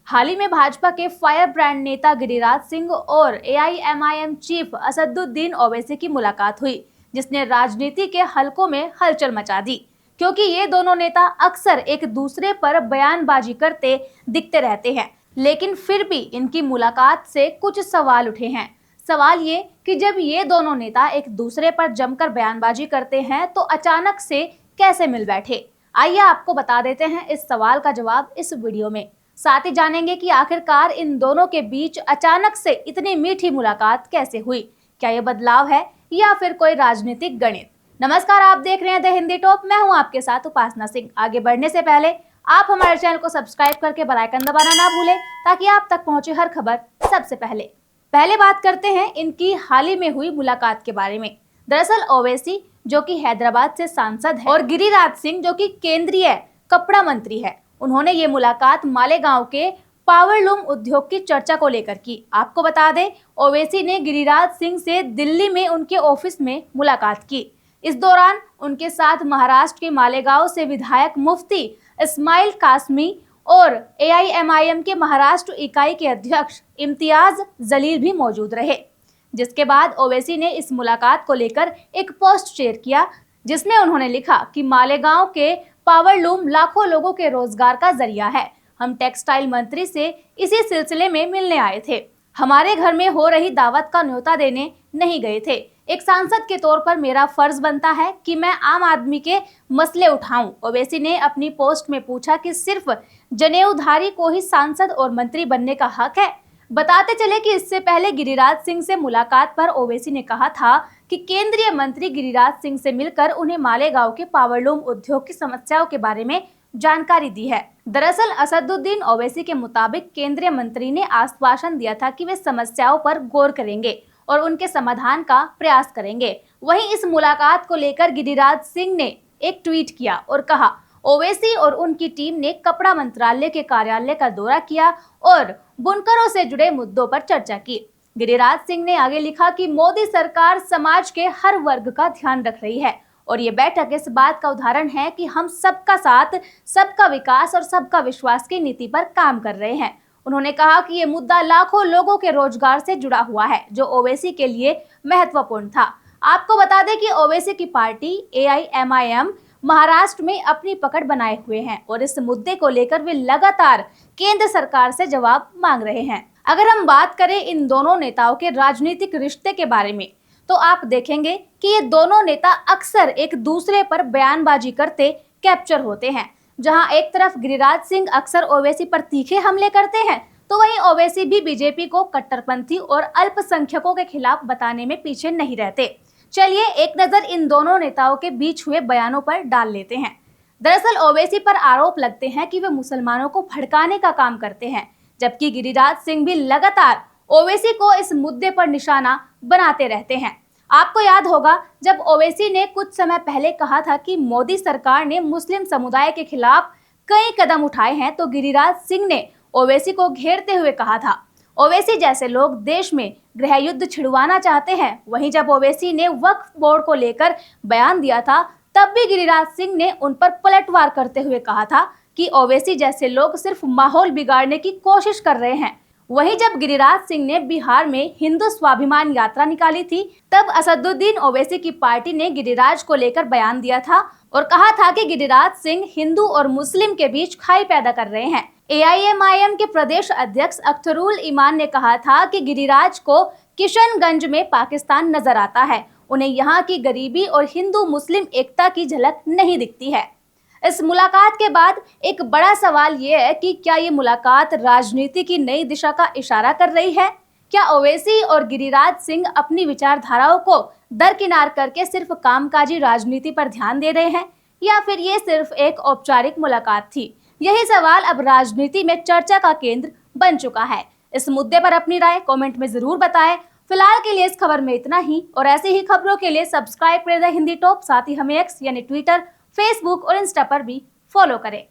हाल ही में भाजपा के fire brand नेता गिरिराज सिंह और एआईएमआईएम चीफ असदुद्दीन ओवैसी की मुलाकात हुई, जिसने राजनीति के हलकों में हलचल मचा दी। क्योंकि ये दोनों नेता अक्सर एक दूसरे पर बयानबाजी करते दिखते रहते हैं, लेकिन फिर भी इनकी मुलाकात से कुछ सवाल उठे हैं। सवाल ये कि जब ये दोनों नेता एक दूसरे पर जमकर बयानबाजी करते हैं तो अचानक से कैसे मिल बैठे। आइए आपको बता देते हैं इस सवाल का जवाब इस वीडियो में। साथ ही जानेंगे कि आखिरकार इन दोनों के बीच अचानक से इतनी मीठी मुलाकात कैसे हुई। क्या ये बदलाव है या फिर कोई राजनीतिक गणित। नमस्कार, आप देख रहे हैं द हिंदी टॉप। मैं हूं आपके साथ उपासना सिंह। आगे बढ़ने से पहले आप हमारे चैनल को सब्सक्राइब करके बेल आइकन दबाना ना भूलें, ताकि आप तक पहुंचे हर खबर सबसे पहले बात करते हैं इनकी हाल ही में हुई मुलाकात के बारे में। दरअसल ओवैसी, जो कि हैदराबाद से सांसद है, और गिरिराज सिंह, जो कि केंद्रीय कपड़ा मंत्री है, उन्होंने ये मुलाकात मालेगांव के पावरलूम उद्योग की चर्चा को लेकर की। आपको बता दें, ओवैसी ने गिरिराज सिंह से दिल्ली में उनके ऑफिस में मुलाकात की। इस दौरान उनके साथ महाराष्ट्र के मालेगांव से विधायक मुफ्ती इस्माइल कासमी और एआईएमआईएम के महाराष्ट्र इकाई के अध्यक्ष इम्तियाज जलील भी मौजूद रहे। जिसके बाद ओवैसी ने इस मुलाकात को लेकर एक पोस्ट शेयर किया, जिसमें उन्होंने लिखा कि मालेगांव के पावरलूम लाखों लोगों के रोजगार का जरिया है। हम टेक्सटाइल मंत्री से इसी सिलसिले में मिलने आए थे। हमारे घर में हो रही दावत का न्योता देने नहीं गए थे। एक सांसद के तौर पर मेरा फर्ज बनता है कि मैं आम आदमी के मसले उठाऊं। ओवैसी ने अपनी पोस्ट में पूछा कि सिर्फ जनेऊधारी को ही सांसद और मंत्री बनने का हक है। बताते चले कि इससे पहले गिरिराज सिंह से मुलाकात पर ओवैसी ने कहा था कि केंद्रीय मंत्री गिरिराज सिंह से मिलकर उन्हें मालेगांव के पावरलूम उद्योग की समस्याओं के बारे में जानकारी दी है। दरअसल असदुद्दीन ओवैसी के मुताबिक केंद्रीय मंत्री ने आश्वासन दिया था कि वे समस्याओं पर गौर करेंगे और उनके समाधान का प्रयास करेंगे। वहीं इस मुलाकात को लेकर गिरिराज सिंह ने एक ट्वीट किया और कहा, ओवैसी और उनकी टीम ने कपड़ा मंत्रालय के कार्यालय का दौरा किया और बुनकरों से जुड़े मुद्दों पर चर्चा की। गिरिराज सिंह ने आगे लिखा कि मोदी सरकार समाज के हर वर्ग का ध्यान रख रही है और ये बैठक इस बात का उदाहरण है कि हम सबका साथ, सबका विकास और सबका विश्वास की नीति पर काम कर रहे हैं। उन्होंने कहा कि ये मुद्दा लाखों लोगों के रोजगार से जुड़ा हुआ है, जो ओवैसी के लिए महत्वपूर्ण था। आपको बता दें कि ओवैसी की पार्टी एआईएमआईएम महाराष्ट्र में अपनी पकड़ बनाए हुए हैं और इस मुद्दे को लेकर वे लगातार केंद्र सरकार से जवाब मांग रहे हैं। अगर हम बात करें इन दोनों नेताओं के राजनीतिक रिश्ते के बारे में, तो आप देखेंगे कि ये दोनों नेता अक्सर एक दूसरे पर बयानबाजी करते कैप्चर होते हैं। जहां एक तरफ गिरिराज सिंह अक्सर ओवैसी पर तीखे हमले करते हैं, तो वहीं ओवैसी भी बीजेपी को कट्टरपंथी और अल्पसंख्यकों के खिलाफ बताने में पीछे नहीं रहते। चलिए एक नजर इन दोनों नेताओं के बीच हुए बयानों पर डाल लेते हैं। दरअसल ओवैसी पर आरोप लगते हैं कि वे मुसलमानों को भड़काने का काम करते हैं, जबकि गिरिराज सिंह भी लगातार ओवैसी को इस मुद्दे पर निशाना बनाते रहते हैं। आपको याद होगा, जब ओवैसी ने कुछ समय पहले कहा था कि मोदी सरकार ने मुस्लिम समुदाय के खिलाफ कई कदम उठाए हैं, तो गिरिराज सिंह ने ओवैसी को घेरते हुए कहा था, ओवैसी जैसे लोग देश में गृह युद्ध छिड़वाना चाहते हैं। वहीं जब ओवैसी ने वक्फ बोर्ड को लेकर बयान दिया था, तब भी गिरिराज सिंह ने उन पर पलटवार करते हुए कहा था कि ओवैसी जैसे लोग सिर्फ माहौल बिगाड़ने की कोशिश कर रहे हैं। वहीं जब गिरिराज सिंह ने बिहार में हिंदू स्वाभिमान यात्रा निकाली थी, तब असदुद्दीन ओवैसी की पार्टी ने गिरिराज को लेकर बयान दिया था और कहा था कि गिरिराज सिंह हिंदू और मुस्लिम के बीच खाई पैदा कर रहे हैं। एआईएमआईएम के प्रदेश अध्यक्ष अख्तरुल ईमान ने कहा था कि गिरिराज को किशनगंज में पाकिस्तान नजर आता है, उन्हें यहाँ की गरीबी और हिंदू मुस्लिम एकता की झलक नहीं दिखती है। इस मुलाकात के बाद एक बड़ा सवाल ये है कि क्या ये मुलाकात राजनीति की नई दिशा का इशारा कर रही है? क्या ओवैसी और गिरिराज सिंह अपनी विचारधाराओं को दरकिनार करके सिर्फ कामकाजी राजनीति पर ध्यान दे रहे हैं, या फिर ये सिर्फ एक औपचारिक मुलाकात थी? यही सवाल अब राजनीति में चर्चा का केंद्र बन चुका है। इस मुद्दे पर अपनी राय कमेंट में जरूर बताएं। फिलहाल के लिए इस खबर में इतना ही, और ऐसी ही खबरों के लिए सब्सक्राइब करें द हिंदी टॉप। साथ ही हमें एक्स यानी ट्विटर, फेसबुक और इंस्टा पर भी फॉलो करें।